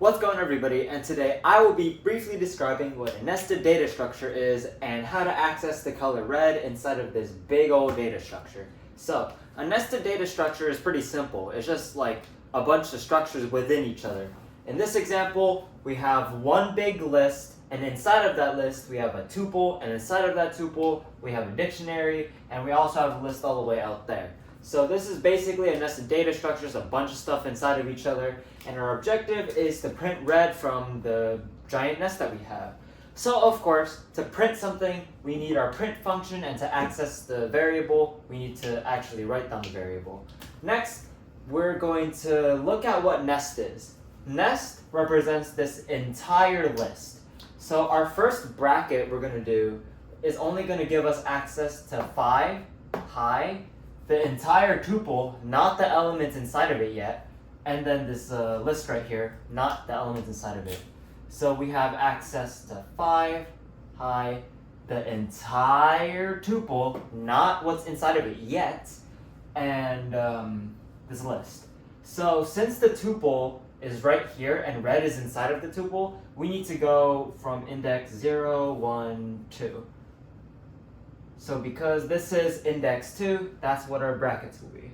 What's going on, everybody? And today I will be briefly describing what a nested data structure is and how to access the color red inside of this big old data structure. So, a nested data structure is pretty simple. It's just like a bunch of structures within each other. In this example, we have one big list, and inside of that list we have a tuple, and inside of that tuple we have a dictionary, and we also have a list all the way out there. So this is basically a nested data structure, a bunch of stuff inside of each other, and our objective is to print red from the giant nest that we have. So of course, to print something, we need our print function, and to access the variable, we need to actually write down the variable. Next, we're going to look at what nest is. Nest represents this entire list. So our first bracket we're going to do is only going to give us access to 5 high, the entire tuple, not the elements inside of it yet, and then this list right here, not the elements inside of it. So we have access to 5 high, the entire tuple, not what's inside of it yet, and this list. So since the tuple is right here and red is inside of the tuple, we need to go from index 0, 1, 2. So because this is index 2, that's what our brackets will be.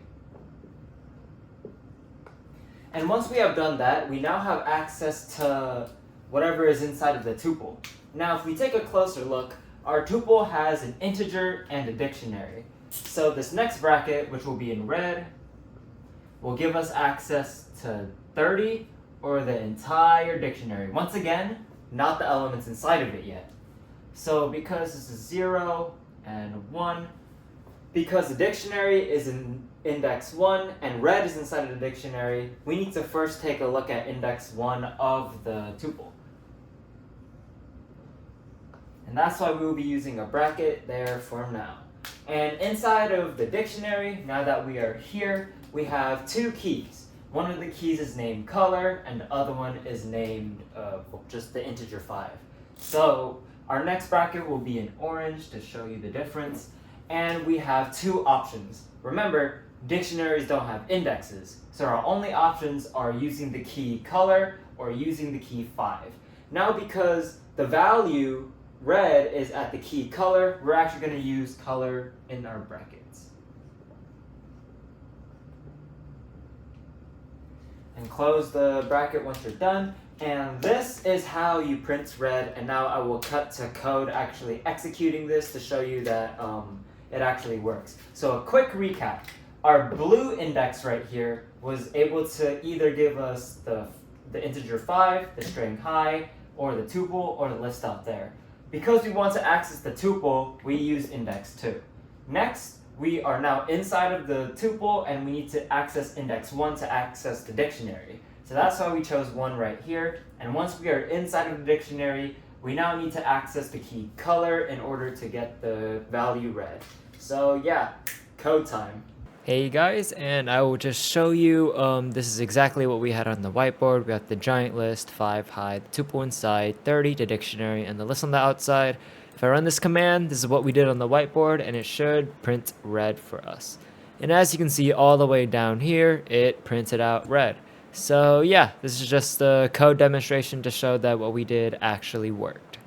And once we have done that, we now have access to whatever is inside of the tuple. Now if we take a closer look, our tuple has an integer and a dictionary. So this next bracket, which will be in red, will give us access to 30, or the entire dictionary. Once again, not the elements inside of it yet. So because this is 0 and 1, because the dictionary is in index 1 and red is inside of the dictionary, we need to first take a look at index 1 of the tuple. And that's why we will be using a bracket there for now. And inside of the dictionary, now that we are here, we have 2 keys. One of the keys is named color, and the other one is named just the integer 5. So our next bracket will be in orange to show you the difference. And we have 2 options. Remember, dictionaries don't have indexes, so our only options are using the key color or using the key 5. Now because the value red is at the key color, we're actually going to use color in our brackets. And close the bracket once you're done. And this is how you print red, and now I will cut to code actually executing this to show you that it actually works. So a quick recap. Our blue index right here was able to either give us the integer 5, the string high, or the tuple, or the list out there. Because we want to access the tuple, we use index 2. Next, we are now inside of the tuple, and we need to access index 1 to access the dictionary. So that's why we chose 1 right here. And once we are inside of the dictionary, we now need to access the key color in order to get the value red. So yeah, code time. Hey guys, and I will just show you, this is exactly what we had on the whiteboard. We got the giant list, 5 high, the tuple inside, 30 the dictionary, and the list on the outside. If I run this command, this is what we did on the whiteboard, and it should print red for us. And as you can see all the way down here, it printed out red. So yeah, this is just a code demonstration to show that what we did actually worked.